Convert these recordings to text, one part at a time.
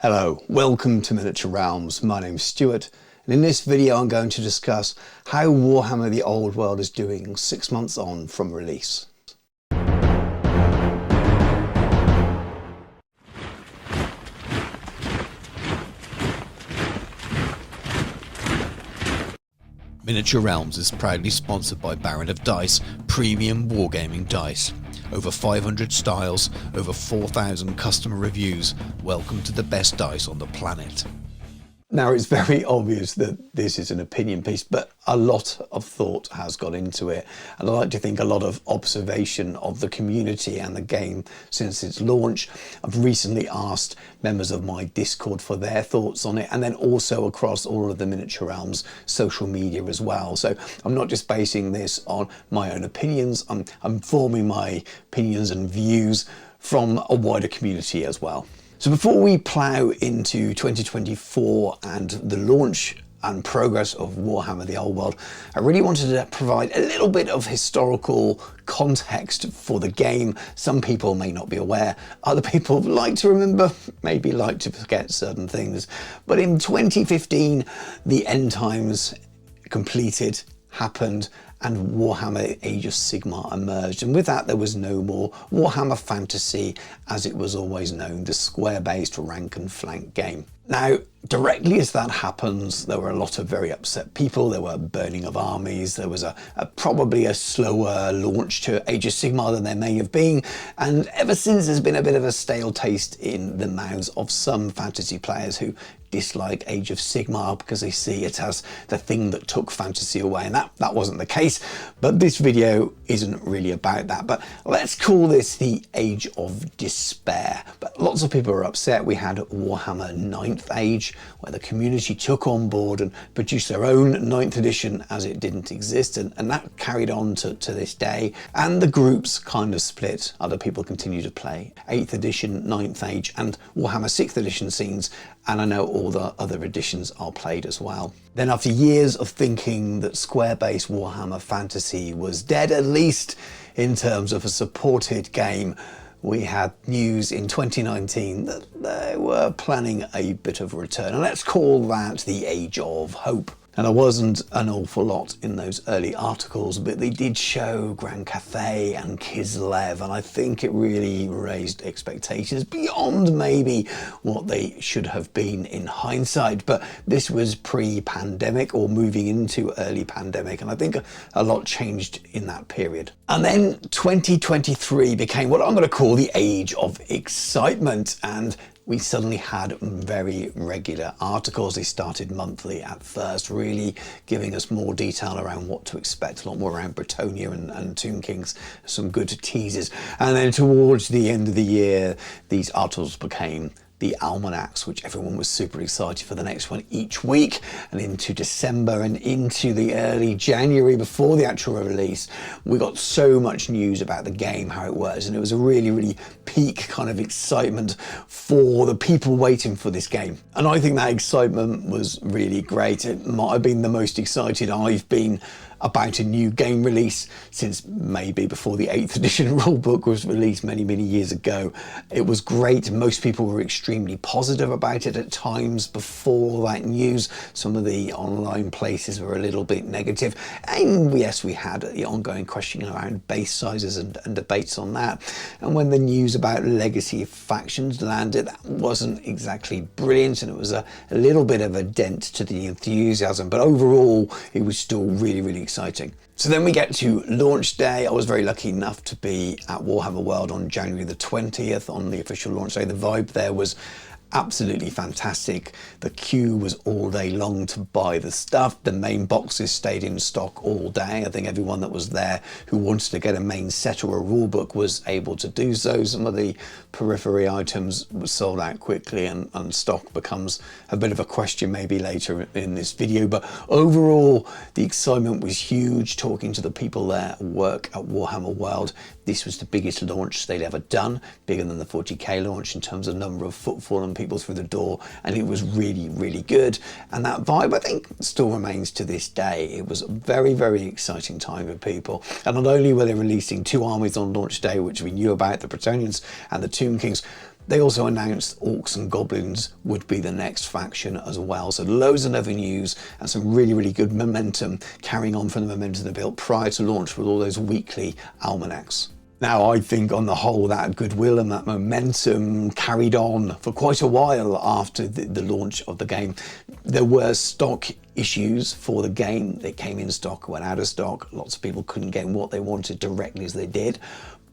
Hello, welcome to Miniature Realms. My name's Stuart, and in this video I'm going to discuss how Warhammer the Old World is doing 6 months on from release. Miniature Realms is proudly sponsored by Baron of Dice, premium wargaming dice. Over 500 styles, over 4,000 customer reviews. Welcome to the best dice on the planet. Now, it's very obvious that this is an opinion piece, but a lot of thought has gone into it. And I like to think a lot of observation of the community and the game since its launch. I've recently asked members of my Discord for their thoughts on it, and then also across all of the Miniature Realms social media as well. So I'm not just basing this on my own opinions, I'm forming my opinions and views from a wider community as well. So before we plough into 2024 and the launch and progress of Warhammer the Old World, I really wanted to provide a little bit of historical context for the game. Some people may not be aware, other people like to remember, maybe like to forget certain things. But in 2015, the end times completed, happened, and Warhammer Age of Sigmar emerged, and with that there was no more Warhammer Fantasy as it was always known, the square-based rank and flank game. Now, directly as that happens, there were a lot of very upset people, there were burning of armies, there was probably a slower launch to Age of Sigmar than there may have been, and ever since there's been a bit of a stale taste in the mouths of some fantasy players who dislike Age of Sigmar because they see it as the thing that took fantasy away, and that wasn't the case. But this video isn't really about that, but let's call this the Age of Despair. But lots of people are upset. We had Warhammer 9th Age, where the community took on board and produced their own 9th edition as it didn't exist, and that carried on to this day, and the groups kind of split. Other people continue to play 8th edition, 9th Age and Warhammer 6th edition scenes, and I know all the other editions are played as well. Then after years of thinking that square-based Warhammer Fantasy was dead, at least in terms of a supported game, we had news in 2019 that they were planning a bit of a return, and let's call that the Age of Hope. And there wasn't an awful lot in those early articles, but they did show Grand Cathay and Kislev, and I think it really raised expectations beyond maybe what they should have been in hindsight. But this was pre-pandemic or moving into early pandemic, and I think a lot changed in that period. And then 2023 became what I'm going to call the Age of Excitement, and we suddenly had very regular articles. They started monthly at first, really giving us more detail around what to expect, a lot more around Bretonia and Tomb Kings, some good teasers. And then towards the end of the year, these articles became the almanacs, which everyone was super excited for the next one each week, and into December and into the early January before the actual release, we got so much news about the game, how it works, and it was a really peak kind of excitement for the people waiting for this game. And I think that excitement was really great. It might have been the most excited I've been about a new game release since maybe before the 8th edition rulebook was released many years ago. It was great. Most people were extremely positive about it at times before that news. Some of the online places were a little bit negative, and yes, we had the ongoing question around base sizes and debates on that. And when the news about legacy factions landed, that wasn't exactly brilliant, and it was a little bit of a dent to the enthusiasm, but overall it was still really exciting. So then we get to launch day. I was very lucky enough to be at Warhammer World on January the 20th on the official launch day. The vibe there was absolutely fantastic. The queue was all day long to buy the stuff. The main boxes stayed in stock all day. I think everyone that was there who wanted to get a main set or a rule book was able to do so. Some of the periphery items were sold out quickly, and stock becomes a bit of a question maybe later in this video. But overall, the excitement was huge. Talking to the people there at work at Warhammer World, this was the biggest launch they'd ever done, bigger than the 40k launch in terms of number of footfall and people through the door, and it was really good. And that vibe, I think, still remains to this day. It was a very exciting time for people, and not only were they releasing two armies on launch day, which we knew about, the Bretonians and the Tomb Kings, They also announced Orcs and Goblins would be the next faction as well. So loads of other news and some really, really good momentum carrying on from the momentum they built prior to launch with all those weekly almanacs. Now, I think on the whole that goodwill and that momentum carried on for quite a while after the launch of the game. There were stock issues for the game. They came in stock, went out of stock. Lots of people couldn't get what they wanted directly as they did.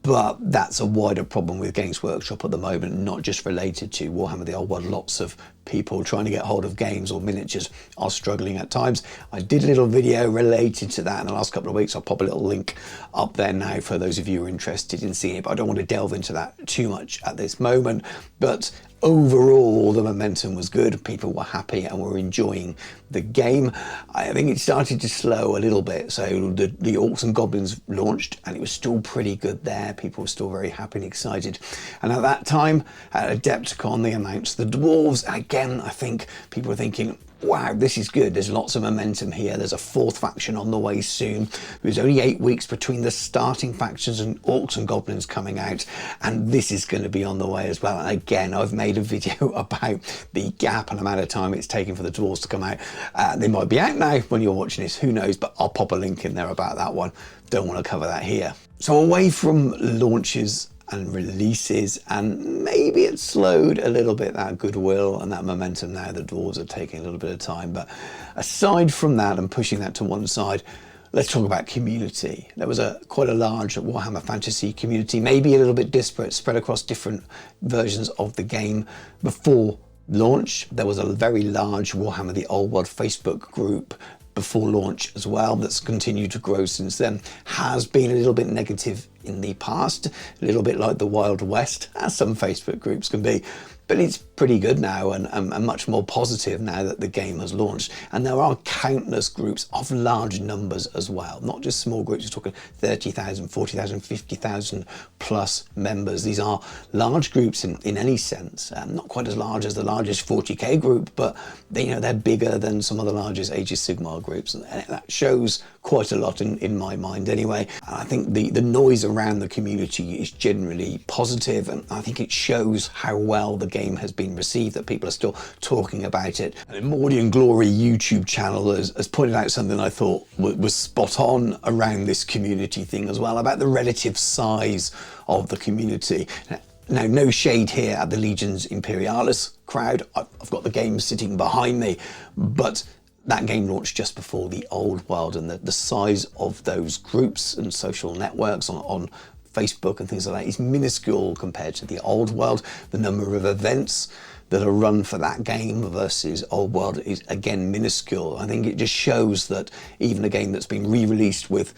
But that's a wider problem with Games Workshop at the moment, not just related to Warhammer the Old World. Lots of people trying to get hold of games or miniatures are struggling at times. I did a little video related to that in the last couple of weeks. I'll pop a little link up there now for those of you who are interested in seeing it, but I don't want to delve into that too much at this moment. But overall, the momentum was good. People were happy and were enjoying the game. I think it started to slow a little bit. So the Orcs and Goblins launched and it was still pretty good there. People were still very happy and excited. And at that time, at Adepticon, they announced the Dwarves. And again, I think people were thinking, wow, this is good. There's lots of momentum here. There's a fourth faction on the way soon. There's only 8 weeks between the starting factions and Orcs and Goblins coming out, and this is going to be on the way as well. And again, I've made a video about the gap and amount of time it's taken for the Dwarves to come out. They might be out now when you're watching this, who knows, but I'll pop a link in there about that one. Don't want to cover that here. So away from launches and releases, and maybe it slowed a little bit, that goodwill and that momentum now. The Dwarves are taking a little bit of time, but aside from that and pushing that to one side, let's talk about community. There was quite a large Warhammer Fantasy community, maybe a little bit disparate, spread across different versions of the game. Before launch, there was a very large Warhammer the Old World Facebook group before launch as well, that's continued to grow since then. Has been a little bit negative in the past, a little bit like the Wild West, as some Facebook groups can be, but it's pretty good now and much more positive now that the game has launched. And there are countless groups of large numbers as well, not just small groups. We're talking 30,000, 40,000, 50,000 plus members. These are large groups in any sense, not quite as large as the largest 40k group, but they're bigger than some of the largest Age of Sigmar groups, and that shows quite a lot in my mind anyway. And I think the noise around the community is generally positive, and I think it shows how well the game has been received, that people are still talking about it. And Mordian Glory YouTube channel has pointed out something I thought was spot on around this community thing as well, about the relative size of the community. Now, no shade here at the Legions Imperialis crowd. I've got the game sitting behind me, but that game launched just before the Old World, and the size of those groups and social networks on Facebook and things like that is minuscule compared to the Old World. The number of events that are run for that game versus Old World is again minuscule. I think it just shows that even a game that's been re-released with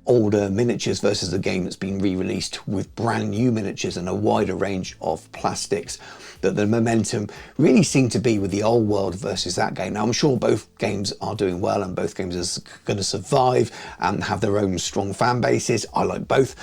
older miniatures versus a game that's been re-released with brand new miniatures and a wider range of plastics, that the momentum really seemed to be with the Old World versus that game. Now, I'm sure both games are doing well and both games are going to survive and have their own strong fan bases. I like both,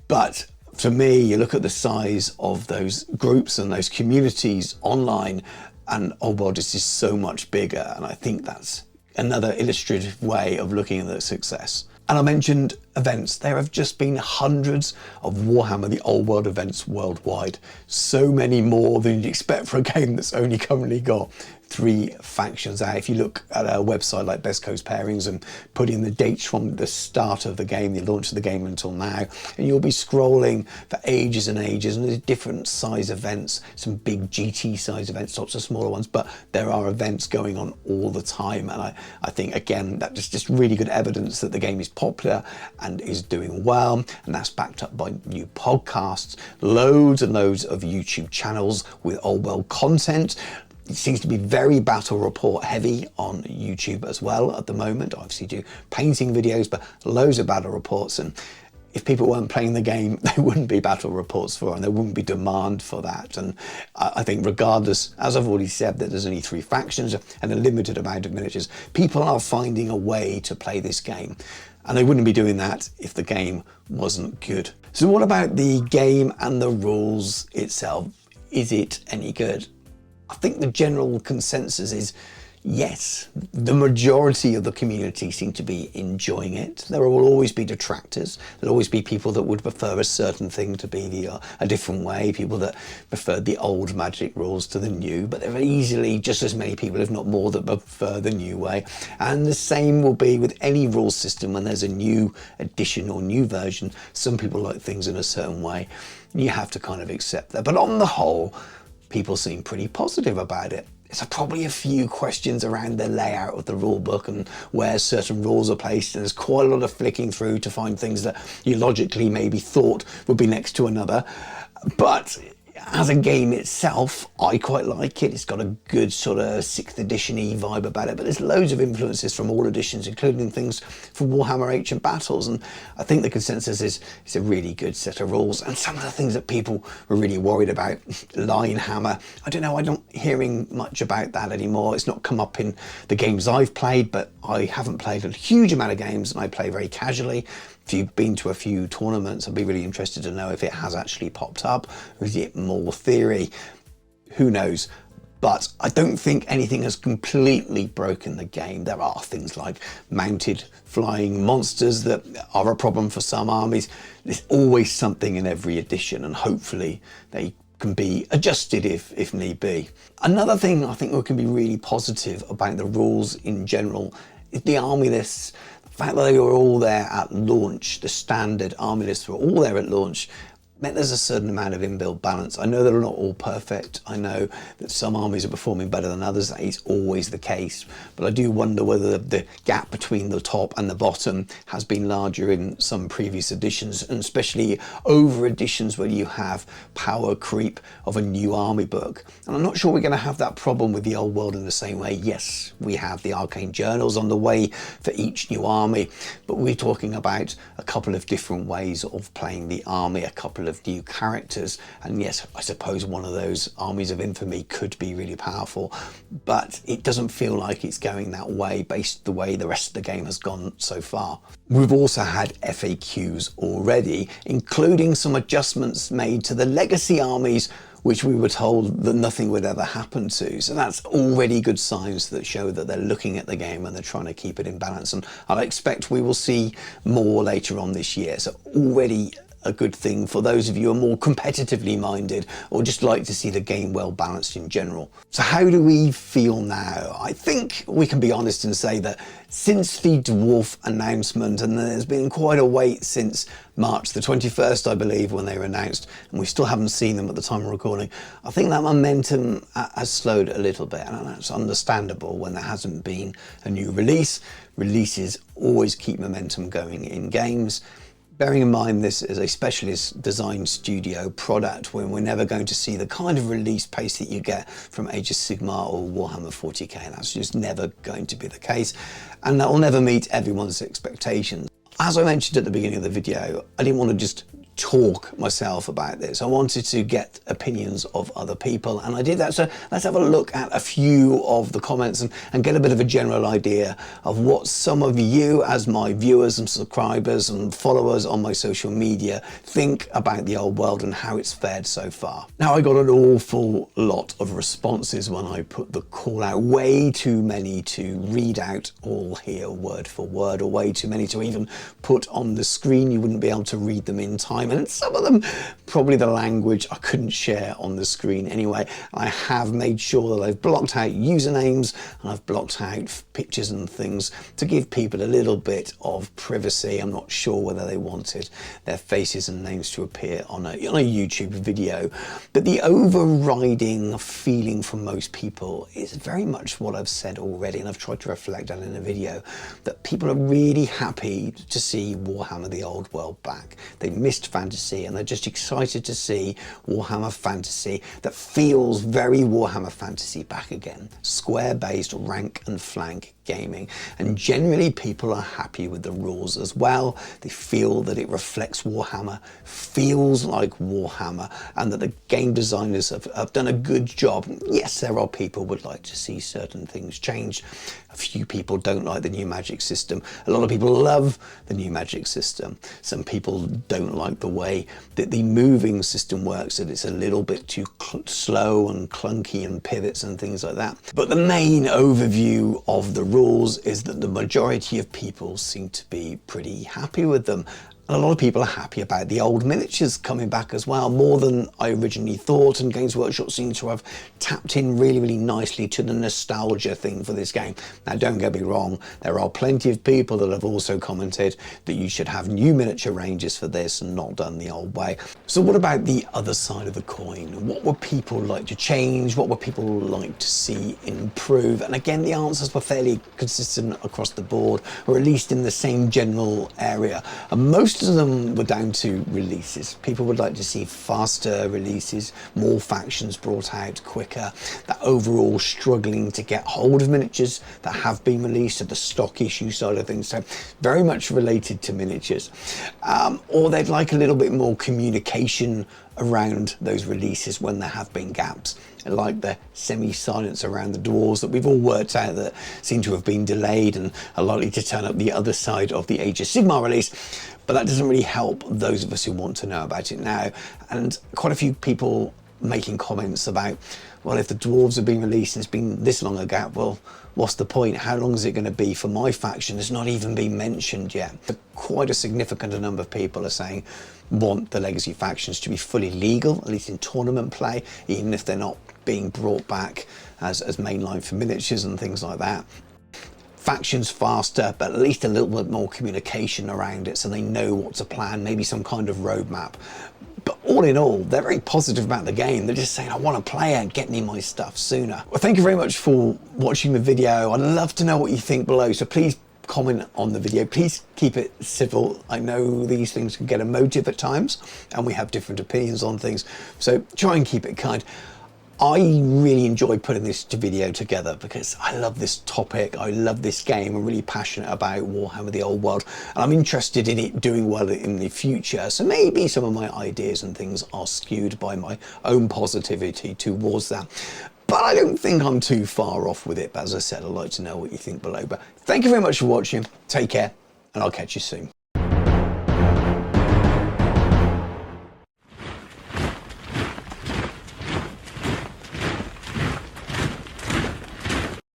but for me, you look at the size of those groups and those communities online, and Old World is just so much bigger, and I think that's another illustrative way of looking at the success. And I mentioned events. There have just been hundreds of Warhammer the Old World events worldwide. So many more than you'd expect for a game that's only currently got 3 factions out. If you look at a website like Best Coast Pairings and put in the dates from the start of the game, the launch of the game until now, and you'll be scrolling for ages and ages, and there's different size events, some big GT size events, lots of smaller ones, but there are events going on all the time. And I think, again, that's just really good evidence that the game is popular and is doing well, and that's backed up by new podcasts, loads and loads of YouTube channels with Old World content. It seems to be very battle report heavy on YouTube as well at the moment. I obviously do painting videos, but loads of battle reports. And if people weren't playing the game, there wouldn't be battle reports for, and there wouldn't be demand for that. And I think regardless, as I've already said, that there's only 3 factions and a limited amount of miniatures, people are finding a way to play this game. And they wouldn't be doing that if the game wasn't good. So what about the game and the rules itself? Is it any good? I think the general consensus is, yes, the majority of the community seem to be enjoying it. There will always be detractors. There'll always be people that would prefer a certain thing to be a different way, people that prefer the old Magic rules to the new, but there are easily just as many people, if not more, that prefer the new way. And the same will be with any rule system when there's a new edition or new version. Some people like things in a certain way. You have to kind of accept that. But on the whole, people seem pretty positive about it. There's probably a few questions around the layout of the rule book and where certain rules are placed, and there's quite a lot of flicking through to find things that you logically maybe thought would be next to another. But as a game itself, I quite like it. It's got a good sort of 6th edition-y vibe about it, but there's loads of influences from all editions, including things from Warhammer Ancient Battles, and I think the consensus is it's a really good set of rules. And some of the things that people were really worried about, Line Hammer, I don't know, I'm not hearing much about that anymore. It's not come up in the games I've played, but I haven't played a huge amount of games and I play very casually. If you've been to a few tournaments, I'd be really interested to know if it has actually popped up, or is it more theory? Who knows? But I don't think anything has completely broken the game. There are things like mounted flying monsters that are a problem for some armies. There's always something in every edition, and hopefully they can be adjusted if need be. Another thing I think that can be really positive about the rules in general is the army lists. The fact that they were all there at launch, the standard army lists were all there at launch, meant there's a certain amount of inbuilt balance. I know they're not all perfect. I know that some armies are performing better than others. That is always the case. But I do wonder whether the gap between the top and the bottom has been larger in some previous editions, and especially over editions where you have power creep of a new army book. And I'm not sure we're going to have that problem with the old world in the same way. Yes, we have the arcane journals on the way for each new army, but we're talking about a couple of different ways of playing the army, a couple of new characters, and yes, I suppose one of those armies of infamy could be really powerful, but it doesn't feel like it's going that way based the way the rest of the game has gone so far. We've also had FAQs already, including some adjustments made to the legacy armies, which we were told that nothing would ever happen to. So that's already good signs that show that they're looking at the game and they're trying to keep it in balance, and I expect we will see more later on this year. So already a good thing for those of you who are more competitively minded or just like to see the game well balanced in general. So how do we feel now? I think we can be honest and say that since the dwarf announcement, and there's been quite a wait since March the 21st, I believe, when they were announced, and we still haven't seen them at the time of recording, I think that momentum has slowed a little bit, and that's understandable when there hasn't been a new release. Releases always keep momentum going in games. Bearing in mind this is a specialist design studio product, when we're never going to see the kind of release pace that you get from Age of Sigmar or Warhammer 40k. That's just never going to be the case, and that will never meet everyone's expectations. As I mentioned at the beginning of the video, I didn't want to just talk myself about this. I wanted to get opinions of other people, and I did that. So let's have a look at a few of the comments and get a bit of a general idea of what some of you, as my viewers and subscribers and followers on my social media, think about the old world and how it's fared so far. Now, I got an awful lot of responses when I put the call out, way too many to read out all here word for word, or way too many to even put on the screen. You wouldn't be able to read them in time. And some of them, probably the language I couldn't share on the screen anyway. I have made sure that I've blocked out usernames and I've blocked out pictures and things to give people a little bit of privacy. I'm not sure whether they wanted their faces and names to appear on a YouTube video, but the overriding feeling from most people is very much what I've said already, and I've tried to reflect that in the video, that people are really happy to see Warhammer the Old World back. They missed fantasy, and they're just excited to see Warhammer Fantasy that feels very Warhammer Fantasy back again. Square-based rank and flank gaming, and generally people are happy with the rules as well. They feel that it reflects Warhammer, feels like Warhammer, and that the game designers have done a good job. Yes, there are people who would like to see certain things changed. A few people don't like the new magic system. A lot of people love the new magic system. Some people don't like the the way that the moving system works, that it's a little bit too slow and clunky and pivots and things like that. But the main overview of the rules is that the majority of people seem to be pretty happy with them. And a lot of people are happy about the old miniatures coming back as well, more than I originally thought, and Games Workshop seems to have tapped in really, really nicely to the nostalgia thing for this game. Now, don't get me wrong, there are plenty of people that have also commented that you should have new miniature ranges for this and not done the old way. So what about the other side of the coin? What would people like to change? What would people like to see improve? And again, the answers were fairly consistent across the board, or at least in the same general area. And most of them were down to releases. People would like to see faster releases, more factions brought out quicker, that overall struggling to get hold of miniatures that have been released, at the stock issue side of things, so very much related to miniatures. Or they'd like a little bit more communication around those releases when there have been gaps, like the semi-silence around the dwarves that we've all worked out that seem to have been delayed and are likely to turn up the other side of the Age of Sigmar release. But that doesn't really help those of us who want to know about it now. And quite a few people making comments about, well, if the dwarves have been released and it's been this long a gap, well, what's the point? How long is it going to be for my faction? It's not even been mentioned yet. But quite a significant number of people are saying want the legacy factions to be fully legal, at least in tournament play, even if they're not being brought back as mainline for miniatures and things like that. Factions faster, but at least a little bit more communication around it so they know what to plan, maybe some kind of roadmap. But all in all, they're very positive about the game. They're just saying, I want to play it, get me my stuff sooner. Well, thank you very much for watching the video. I'd love to know what you think below, so please comment on the video. Please keep it civil. I know these things can get emotive at times, and we have different opinions on things, so try and keep it kind. I really enjoy putting this video together because I love this topic, I love this game, I'm really passionate about Warhammer the Old World, and I'm interested in it doing well in the future, so maybe some of my ideas and things are skewed by my own positivity towards that. But I don't think I'm too far off with it, but as I said, I'd like to know what you think below. But thank you very much for watching, take care, and I'll catch you soon.